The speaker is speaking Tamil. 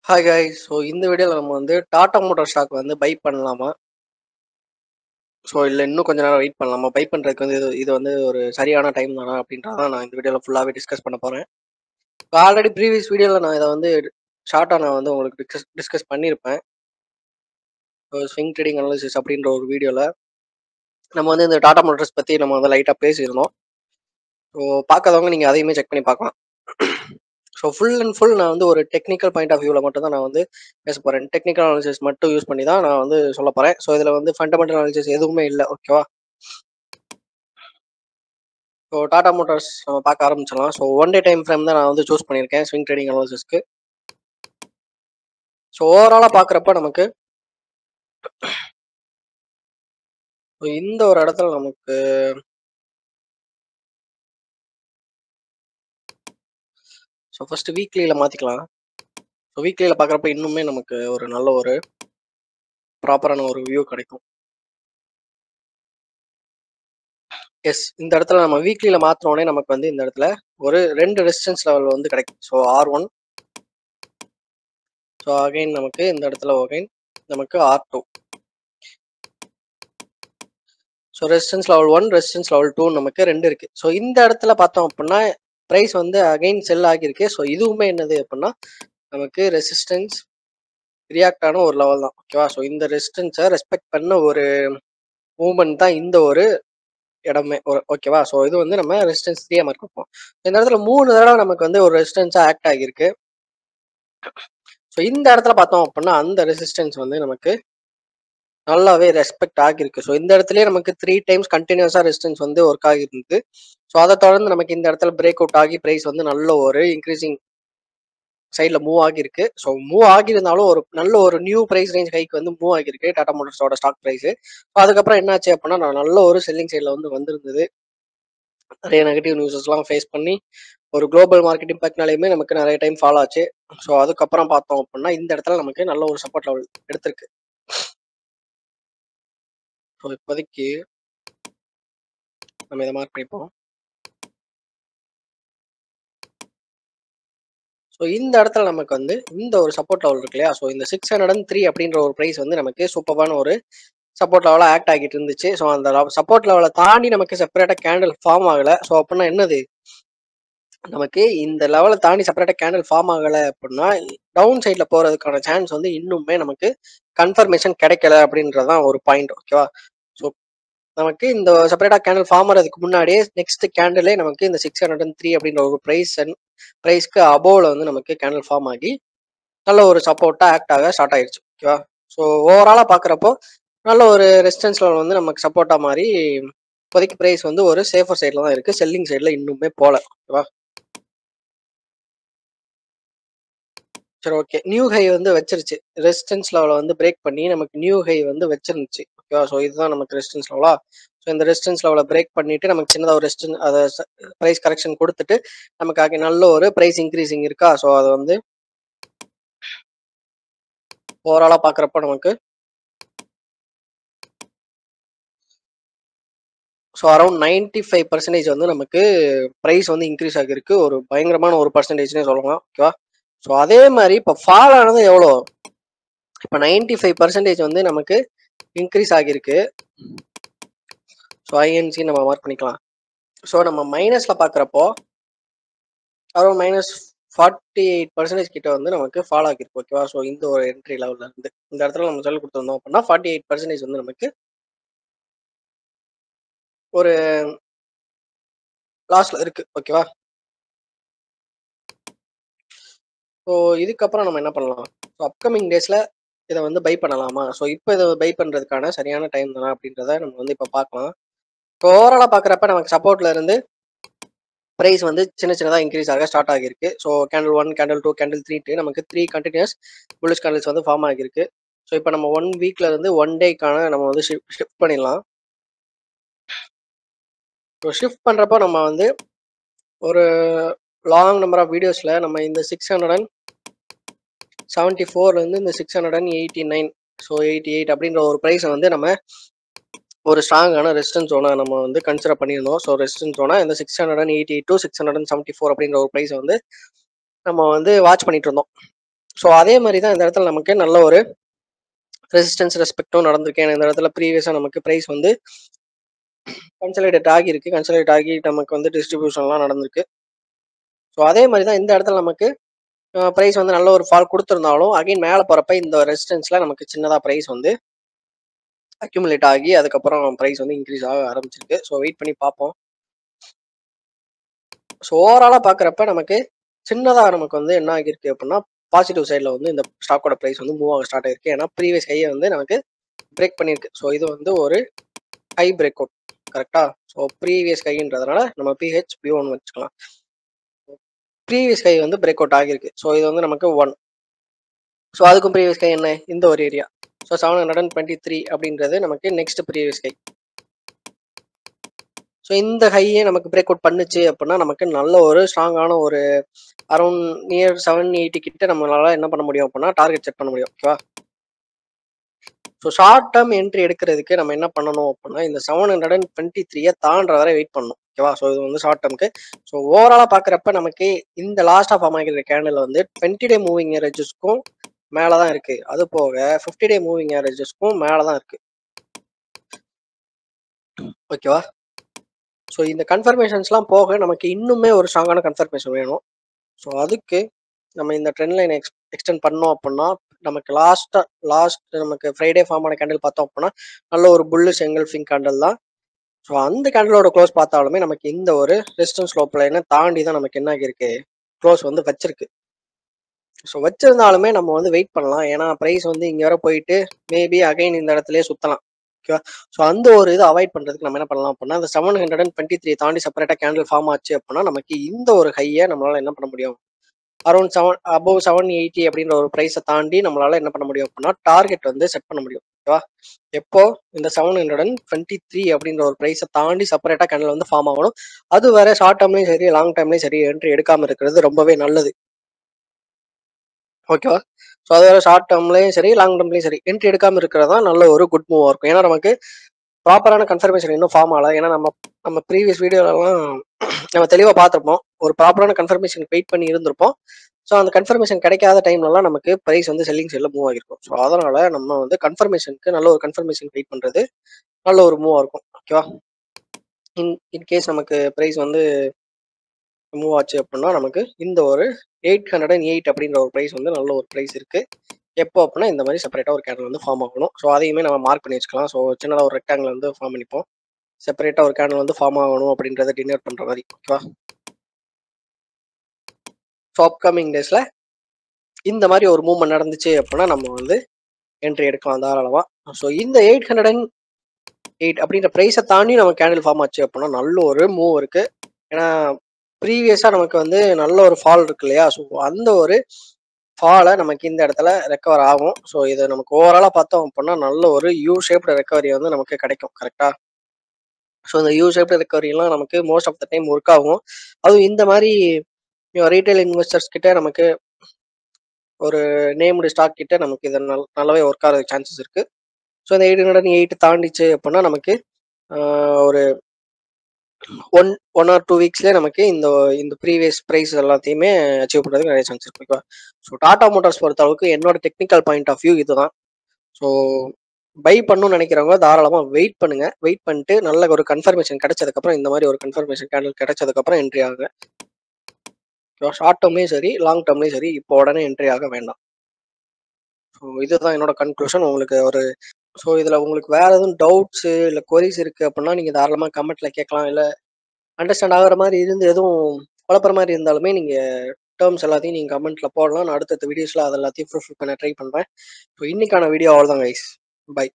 Hi guys. ஸோ இந்த வீடியோவில் நம்ம வந்து டாடா மோட்டார் ஸ்டாக் வந்து பை பண்ணலாமா, ஸோ இல்லை இன்னும் கொஞ்ச நேரம் வெயிட் பண்ணலாமா, பை பண்ணுறதுக்கு வந்து இது வந்து ஒரு சரியான டைம் தானா அப்படின்றத நான் இந்த வீடியோவில் ஃபுல்லாகவே டிஸ்கஸ் பண்ண போகிறேன். ஆல்ரெடி ப்ரீவியஸ் வீடியோவில் நான் இதை வந்து ஷார்ட்டாக நான் வந்து உங்களுக்கு டிஸ்கஸ் பண்ணியிருப்பேன். ஸ்விங் ட்ரேடிங் அனாலிசிஸ் அப்படின்ற ஒரு வீடியோவில் நம்ம வந்து இந்த டாடா மோட்டார்ஸ் பற்றி நம்ம வந்து லைட்டாக பேசியிருந்தோம். ஸோ பார்க்காதவங்க நீங்கள் அதையுமே செக் பண்ணி பார்க்கலாம். ஸோ ஃபுல் அண்ட் ஃபுல் நான் வந்து ஒரு டெக்னிக்கல் பாயிண்ட் ஆஃப் வியூவில் மட்டும் தான் நான் வந்து பேச போகிறேன். டெக்னிக்கல் அனாலிசிஸ் மட்டும் யூஸ் பண்ணி தான் நான் வந்து சொல்ல போகிறேன். ஸோ இதில் வந்து ஃபண்டமெண்டல் அனாலிசிஸ் எதுவுமே இல்லை. ஓகேவா? ஸோ டாடா மோட்டார்ஸ் நம்ம பார்க்க ஆரம்பிச்சிடலாம். So one day time frame தான் நான் வந்து சூஸ் பண்ணியிருக்கேன் ஸ்விங் ட்ரேடிங் அனாலிசிஸ்க்கு. ஸோ ஓவராலாக பார்க்குறப்ப நமக்கு இந்த ஒரு இடத்துல நமக்கு ஸோ ஃபர்ஸ்ட் வீக்லியில் மாற்றிக்கலாம். ஸோ வீக்லியில் பார்க்குறப்ப இன்னுமே நமக்கு ஒரு நல்ல ஒரு ப்ராப்பரான ஒரு வியூ கிடைக்கும். எஸ், இந்த இடத்துல நம்ம வீக்லியில் மாற்றினோடனே நமக்கு வந்து இந்த இடத்துல ஒரு 2 ரெசிஸ்டன்ஸ் லெவல் வந்து கிடைக்கும். ஸோ R1, ஸோ அகைன் நமக்கு இந்த இடத்துல அகைன் நமக்கு R2. So resistance level 1, resistance level 2 நமக்கு 2 இருக்குது. ஸோ இந்த இடத்துல பார்த்தோம் அப்படின்னா ப்ரைஸ் வந்து அகைன் செல் ஆகியிருக்கு. ஸோ இதுவுமே என்னது அப்படின்னா நமக்கு ரெசிஸ்டன்ஸ் ரியாக்ட் ஆன ஒரு லெவல் தான். ஓகேவா? ஸோ இந்த ரெசிஸ்டன்ஸை ரெஸ்பெக்ட் பண்ண ஒரு மூவ்மெண்ட் தான் இந்த ஒரு இடமே. ஓகேவா? ஸோ இது வந்து நம்ம ரெசிஸ்டன்ஸ் 3 மார்க் வைப்போம். இந்த இடத்துல 3 தடவை நமக்கு வந்து ஒரு ரெசிஸ்டன்ஸாக ஆக்ட் ஆகியிருக்கு. ஸோ இந்த இடத்துல பார்த்தோம் அப்படின்னா அந்த ரெசிஸ்டன்ஸ் வந்து நமக்கு நல்லாவே ரெஸ்பெக்ட் ஆகியிருக்கு. ஸோ இந்த இடத்துலயே நமக்கு 3 டைம்ஸ் கண்டினியூஸாக ரெசிஸ்டன்ஸ் வந்து ஒர்க் ஆகியிருந்து. ஸோ அதை தொடர்ந்து நமக்கு இந்த இடத்துல பிரேக் அவுட் ஆகி ப்ரைஸ் வந்து நல்ல ஒரு இன்க்ரீசிங் சைடில் மூவ் ஆகியிருக்கு. ஸோ மூவ் ஆகியிருந்தாலும் ஒரு நல்ல ஒரு நியூ ப்ரைஸ் ரேஞ்ச் ஹைக்கு வந்து மூவ் ஆகியிருக்கு டாடா மோட்டார்ஸோட ஸ்டாக் ப்ரைஸு. ஸோ அதுக்கப்புறம் என்னாச்சு அப்படின்னா நல்ல ஒரு செல்லிங் சைடில் வந்து வந்திருந்தது. நிறைய நெகட்டிவ் நியூஸஸ்லாம் ஃபேஸ் பண்ணி ஒரு குளோபல் மார்க்கெட் இம்பாக்ட்னாலேயுமே நமக்கு நிறைய டைம் ஃபாலோ ஆச்சு. ஸோ அதுக்கப்புறம் பார்த்தோம் அப்படின்னா இந்த இடத்துல நமக்கு நல்ல ஒரு சப்போர்ட் லெவல் எடுத்திருக்கு. ஸோ இப்போதைக்கு நம்ம இதை மார்க் பண்ணிப்போம். ஸோ இந்த இடத்துல நமக்கு வந்து இந்த ஒரு சப்போர்ட் லெவல் இருக்கு இல்லையா? ஸோ இந்த 603 அப்படின்ற ஒரு ப்ரைஸ் வந்து நமக்கு சூப்பரான ஒரு சப்போர்ட் லெவலாக ஆக்ட் ஆகிட்டு இருந்துச்சு. ஸோ அந்த சப்போர்ட் லெவலை தாண்டி நமக்கு செப்பரேட்டாக கேண்டில் ஃபார்ம் ஆகலை. ஸோ அப்படின்னா என்னது, நமக்கு இந்த லெவலை தாண்டி செப்பரேட்டாக கேண்டில் ஃபார்ம் ஆகலை அப்படின்னா டவுன் சைடில் போகிறதுக்கான சான்ஸ் வந்து இன்னுமே நமக்கு கன்ஃபர்மேஷன் கிடைக்கல அப்படின்றதான் ஒரு பாயிண்ட். ஓகேவா? ஸோ நமக்கு இந்த செப்பரேட்டாக கேண்டில் ஃபார்ம் ஆகிறதுக்கு முன்னாடியே நெக்ஸ்ட் கேண்டிலே நமக்கு இந்த 603 அப்படின்ற ஒரு ப்ரைஸ்க்கு அபோவில் வந்து நமக்கு கேண்டில் ஃபார்ம் ஆகி நல்ல ஒரு சப்போர்ட்டாக ஆக்ட் ஆக ஸ்டார்ட் ஆயிடுச்சு. ஓகேவா? ஸோ ஓவராலாக பார்க்குறப்போ நல்ல ஒரு ரெசிஸ்டன்ஸ் லெவல் வந்து நமக்கு சப்போர்ட்டாக மாறி இப்போதைக்கு ப்ரைஸ் வந்து ஒரு சேஃபர் சைடில் தான் இருக்குது. செல்லிங் சைடில் இன்னுமே போகல. ஓகேவா? சரி, ஓகே. நியூ ஹை வந்து வச்சிருச்சு. ரெசிஸ்டன்ஸ் லெவலை வந்து பிரேக் பண்ணி நமக்கு நியூ ஹை வந்து வச்சிருந்துச்சு. ஓகேவா? ஸோ இதுதான் நமக்கு ரெசிஸ்டன்ஸ் லெவலா. ஸோ இந்த ரெசிஸ்டன்ஸ் லெவலை பிரேக் பண்ணிட்டு நமக்கு சின்னதாக ஒரு ரெசிஸ்டன்ஸ் அதை ப்ரைஸ் கரெக்ஷன் கொடுத்துட்டு நமக்கு நல்ல ஒரு ப்ரைஸ் இன்க்ரீசிங் இருக்கா. ஸோ அதை வந்து ஓவராலாக பார்க்குறப்ப நமக்கு ஸோ அரௌண்ட் 95% வந்து நமக்கு ப்ரைஸ் வந்து இன்க்ரீஸ் ஆகிருக்கு. ஒரு பயங்கரமான ஒரு பர்சன்டேஜ்னே சொல்லலாம். ஓகேவா? ஸோ அதே மாதிரி இப்போ ஃபால் ஆனது எவ்வளோ, இப்போ 95% வந்து நமக்கு இன்க்ரீஸ் ஆகியிருக்கு. ஸோ ஐஎன்சி நம்ம மார்க் பண்ணிக்கலாம். ஸோ நம்ம மைனஸில் பார்க்குறப்போ அரௌண்ட் -48% கிட்ட வந்து நமக்கு ஃபால் ஆகிருக்கு. ஓகேவா? ஸோ இந்த ஒரு என்ட்ரி லெவலில் இருந்து இந்த இடத்துல நம்ம சொல்லி கொடுத்துருந்தோம் அப்படின்னா 48% வந்து நமக்கு ஒரு லாஸ்ட்ல இருக்கு. ஓகேவா? ஸோ இதுக்கப்புறம் நம்ம என்ன பண்ணலாம், ஸோ அப்கமிங் டேஸில் இதை வந்து பை பண்ணலாமா, ஸோ இப்போ இதை பை பண்ணுறதுக்கான சரியான டைம் தானே அப்படின்றத நம்ம வந்து இப்போ பார்க்கலாம். ஸோ ஓவராலாக பார்க்குறப்ப நமக்கு சப்போர்ட்ல இருந்து ப்ரைஸ் வந்து சின்ன சின்னதாக இன்க்ரீஸ் ஆக ஸ்டார்ட் ஆகிருக்கு. ஸோ கேண்டில் 1, கேண்டில் 2, கேண்டில் 3 நமக்கு 3 கண்டினியூஸ் புல்லிஷ் கேண்டில்ஸ் வந்து ஃபார்ம் ஆகிருக்கு. ஸோ இப்போ நம்ம 1 வீக்ல இருந்து 1 டேக்கான நம்ம வந்து ஷிஃப்ட் பண்ணிடலாம். ஸோ ஷிஃப்ட் பண்ணுறப்போ நம்ம வந்து ஒரு லாங் நம்பர் ஆஃப் வீடியோஸில் நம்ம இந்த 674லேருந்து இந்த 689, ஸோ 88 அப்படின்ற ஒரு ப்ரைஸை வந்து நம்ம ஒரு ஸ்ட்ராங்கான ரெசிஸ்டன்ஸ் ஜோனை நம்ம வந்து கன்சிடர் பண்ணியிருந்தோம். ஸோ ரெசிஸ்டன்ஸ் ஜோனா இந்த 688 to 674 அப்படின்ற ஒரு ப்ரைஸை வந்து நம்ம வந்து வாட்ச் பண்ணிட்டு இருந்தோம். ஸோ அதே மாதிரி தான் இந்த இடத்துல நமக்கு நல்ல ஒரு ரெசிஸ்டன்ஸ் ரெஸ்பெக்டும் நடந்திருக்கு. ஏன்னா இந்த இடத்துல ப்ரீவியஸாக நமக்கு ப்ரைஸ் வந்து கன்சலிடேட் ஆகியிருக்கு. கன்சலிடேட் ஆகி நமக்கு வந்து டிஸ்ட்ரிபியூஷன்லாம் நடந்திருக்கு. ஸோ அதே மாதிரி தான் இந்த இடத்துல நமக்கு ப்ரைஸ் வந்து நல்ல ஒரு ஃபால் கொடுத்துருந்தாலும் அகைன் மேலே போகிறப்ப இந்த ரெசிஸ்டன்ஸில் நமக்கு சின்னதாக ப்ரைஸ் வந்து அக்யூமுலேட் ஆகி அதுக்கப்புறம் ப்ரைஸ் வந்து இன்க்ரீஸ் ஆக ஆரம்பிச்சிருக்கு. ஸோ வெயிட் பண்ணி பார்ப்போம். ஸோ ஓவராலாக பார்க்குறப்ப நமக்கு சின்னதாக நமக்கு வந்து என்ன ஆகியிருக்கு அப்படின்னா பாசிட்டிவ் சைடில் வந்து இந்த ஸ்டாக்கோட ப்ரைஸ் வந்து மூவ் ஆக ஸ்டார்ட் ஆகிருக்கு. ஏன்னா ப்ரீவியஸ் ஹையை வந்து நமக்கு பிரேக் பண்ணியிருக்கு. ஸோ இது வந்து ஒரு ஹை பிரேக் அவுட் கரெக்டாக. ஸோ ப்ரீவியஸ் ஹைன்றதுனால நம்ம PH1 வச்சுக்கலாம். ப்ரீவியஸ் ஹை வந்து பிரேக் அவுட் ஆகியிருக்கு. ஸோ இது வந்து நமக்கு 1. ஸோ அதுக்கும் ப்ரீவியஸ் ஹை என்ன இந்த ஒரு ஏரியா. ஸோ 723 அப்படின்றது நமக்கு நெக்ஸ்ட் ப்ரீவியஸ் ஹை. ஸோ இந்த ஹையே நமக்கு பிரேக் அவுட் பண்ணுச்சு அப்படின்னா நமக்கு நல்ல ஒரு ஸ்ட்ராங்கான ஒரு அரௌண்ட் நியர் 780 கிட்ட நம்மளால என்ன பண்ண முடியும் அப்படின்னா டார்கெட் செட் பண்ண முடியும். ஓகேவா. ஸோ ஷார்ட் டேர்ம் என்ட்ரி எடுக்கிறதுக்கு நம்ம என்ன பண்ணணும் அப்படின்னா இந்த 723 தாண்டுற வரை வெயிட் பண்ணணும். ஓகேவா. ஸோ இது வந்து ஷார்ட் டேர்முக்கு. ஸோ ஓவராலாக பார்க்குறப்ப நமக்கு இந்த லாஸ்ட்டாக ஃபார்ம் ஆகிற கேண்டில் வந்து 20 டே மூவிங் ஏவரேஜஸ்க்கும் மேலே தான் இருக்கு. அது போக 50 டே மூவிங் ஏவரேஜஸ்க்கும் மேலே தான் இருக்கு. ஓகேவா. ஸோ இந்த கன்ஃபர்மேஷன்ஸ்லாம் போக நமக்கு இன்னுமே ஒரு ஸ்ட்ராங்கான கன்ஃபர்மேஷன் வேணும். ஸோ அதுக்கு நம்ம இந்த ட்ரெண்ட் லைன் எக்ஸ்டெண்ட் பண்ணோம் அப்படின்னா நமக்கு லாஸ்ட் நமக்கு ஃப்ரைடே ஃபார்ம் ஆன கேண்டில் பார்த்தோம் அப்படின்னா நல்ல ஒரு புல்லிஷ் எங்கல்ஃபிங் கேண்டில் தான். ஸோ அந்த கேண்டிலோட க்ளோஸ் பார்த்தாலுமே நமக்கு இந்த ஒரு ரெசிஸ்டன்ஸ் ஸ்லோப் லைனை தாண்டி தான் நமக்கு என்ன ஆகியிருக்கு க்ளோஸ் வந்து வச்சிருக்கு. ஸோ வச்சிருந்தாலுமே நம்ம வந்து வெயிட் பண்ணலாம். ஏன்னா ப்ரைஸ் வந்து இங்கே வர போயிட்டு மேபி அகைன் இந்த இடத்துலயே சுற்றலாம். ஓகேவா. ஸோ அந்த ஒரு இது அவாய்ட் பண்ணுறதுக்கு நம்ம என்ன பண்ணலாம் அப்படின்னா அந்த 723 தாண்டி செப்பரேட்டாக கேண்டில் ஃபார்ம் ஆச்சு அப்படின்னா நமக்கு இந்த ஒரு ஹையை நம்மளால என்ன பண்ண முடியும் அரௌண்ட் அபவ் 780 அப்படின்ற ஒரு ப்ரைஸை தாண்டி நம்மளால என்ன பண்ண முடியும் அப்படின்னா டார்கெட் வந்து செட் பண்ண முடியும். ஓகேவா. எப்போ இந்த 723 அப்படின்ற ஒரு ப்ரைஸை தாண்டி செப்பரேட்டாக கேண்டில் வந்து ஃபார்ம் ஆகணும். அது வேற ஷார்ட் டேர்ம்லையும் சரி லாங் டேர்ம்லையும் சரி என்ட்ரி எடுக்காமல் இருக்கிறது ரொம்பவே நல்லது. ஓகேவா. ஸோ அது வேற ஷார்ட் டேர்ம்லையும் சரி லாங் டேர்ம்லையும் சரி என்ட்ரி எடுக்காமல் இருக்கிறது தான் நல்ல ஒரு குட் மூவாக இருக்கும். ஏன்னா நமக்கு ப்ராப்பரான கன்ஃபர்மேஷன் இன்னும் ஃபார்ம் ஆகல. ஏன்னா நம்ம நம்ம ப்ரீவியஸ் வீடியோலலாம் நம்ம தெளிவாக பார்த்துருப்போம். ஒரு ப்ராப்பரான கன்ஃபர்மேஷன் வெயிட் பண்ணி இருந்திருப்போம். ஸோ அந்த கன்ஃபர்மேஷன் கிடைக்காத டைம்லலாம் நமக்கு ப்ரைஸ் வந்து செல்லிங் சைடில் மூவ் ஆகிருக்கும். ஸோ அதனால நம்ம வந்து கன்ஃபர்மேஷனுக்கு நல்ல ஒரு கன்ஃபர்மேஷன் வெயிட் பண்ணுறது நல்ல ஒரு மூவாக இருக்கும். ஓகேவா. இன்கேஸ் நமக்கு ப்ரைஸ் வந்து மூவ் ஆச்சு அப்படின்னா நமக்கு இந்த ஒரு 808 அப்படின்ற ஒரு ப்ரைஸ் வந்து நல்ல ஒரு ப்ரைஸ் இருக்கு. எப்போ அப்படின்னா இந்த மாதிரி செப்பரேட்டாக ஒரு கேண்டில் வந்து ஃபார்ம் ஆகணும். ஸோ அதையுமே நம்ம மார்க் பண்ணி வச்சுக்கலாம். ஸோ சின்னதாக ஒரு ரெக்டாங்கிள் வந்து ஃபார்ம் பண்ணிப்போம். செப்பரேட்டாக ஒரு கேண்டில் வந்து ஃபார்ம் ஆகணும் அப்படின்றத டினோட் பண்ணுற மாதிரி. ஓகேவா. ஸோ அப்கமிங் டேஸில் இந்த மாதிரி ஒரு மூவ்மெண்ட் நடந்துச்சு அப்படின்னா நம்ம வந்து என்ட்ரி எடுக்கலாம் தாராளமாக. ஸோ இந்த 808 அப்படின்ற ப்ரைஸை தாண்டி நம்ம கேண்டில் ஃபார்ம் ஆச்சு அப்படின்னா நல்ல ஒரு மூவ் இருக்கு. ஏன்னா ப்ரீவியஸாக நமக்கு வந்து நல்ல ஒரு ஃபால் இருக்கு இல்லையா. ஸோ அந்த ஒரு ஃபாலை நமக்கு இந்த இடத்துல ரெக்கவர் ஆகும். ஸோ இதை நமக்கு ஓவராலாக பார்த்தோம் அப்படின்னா நல்ல ஒரு யூ ஷேப்டு ரெக்கவரி வந்து நமக்கு கிடைக்கும். கரெக்டாக. ஸோ இந்த யூ ஷேப்டு ரெக்கவரிலாம் நமக்கு most of the time work ஆகும். அதுவும் இந்த மாதிரி ரீட்டைல் இன்வெஸ்டர்ஸ் கிட்ட நமக்கு ஒரு நேம்டு ஸ்டாக் கிட்ட நமக்கு இது நல்லாவே ஒர்க் ஆகிறதுக்கு சான்சஸ் இருக்கு. ஸோ இந்த 808 தாண்டிச்சு அப்படின்னா நமக்கு ஒரு ஒன் ஆர் 2 வீக்ஸ்லேயே நமக்கு இந்த ப்ரீவியஸ் ப்ரைஸ் எல்லாத்தையுமே அச்சீவ் பண்ணுறதுக்கு நிறைய சான்ஸ் இருக்கு. ஓகேவா. ஸோ டாடா மோட்டார்ஸ் பொறுத்த அளவுக்கு என்னோட டெக்னிக்கல் பாயிண்ட் ஆஃப் வியூ இதுதான். ஸோ பை பண்ணணும்னு நினைக்கிறவங்க தாராளமாக வெயிட் பண்ணுங்க. வெயிட் பண்ணிட்டு நல்ல ஒரு கன்ஃபர்மேஷன் கிடைச்சதுக்கப்புறம் இந்த மாதிரி ஒரு கன்ஃபர்மேஷன் கேண்டில் கிடைச்சதுக்கப்புறம் என்ட்ரி ஆகுங்க. ஷார்ட் டேர்ம்லேயும் சரி லாங் டேர்ம்லேயும் சரி இப்போ உடனே என்ட்ரி ஆக வேண்டாம். ஸோ இதுதான் என்னோட கன்க்ளூஷன். உங்களுக்கு ஒரு ஸோ இதில் உங்களுக்கு வேறு எதுவும் டவுட்ஸு இல்லை கொரிஸ் இருக்குது அப்படின்னா நீங்கள் தாராளமாக கமெண்ட்டில் கேட்கலாம். இல்லை அண்டர்ஸ்டாண்ட் ஆகிற மாதிரி இருந்து எதுவும் குழப்பற மாதிரி இருந்தாலுமே நீங்கள் டேர்ம்ஸ் எல்லாத்தையும் நீங்கள் கமெண்ட்டில் போடலாம். நான் அடுத்தடுத்த வீடியோஸில் அது எல்லாத்தையும் ஃபுல்ஃபில் பண்ண ட்ரை பண்ணுறேன். ஸோ இன்றைக்கான வீடியோ அவ்வளோதான் கைஸ். பை.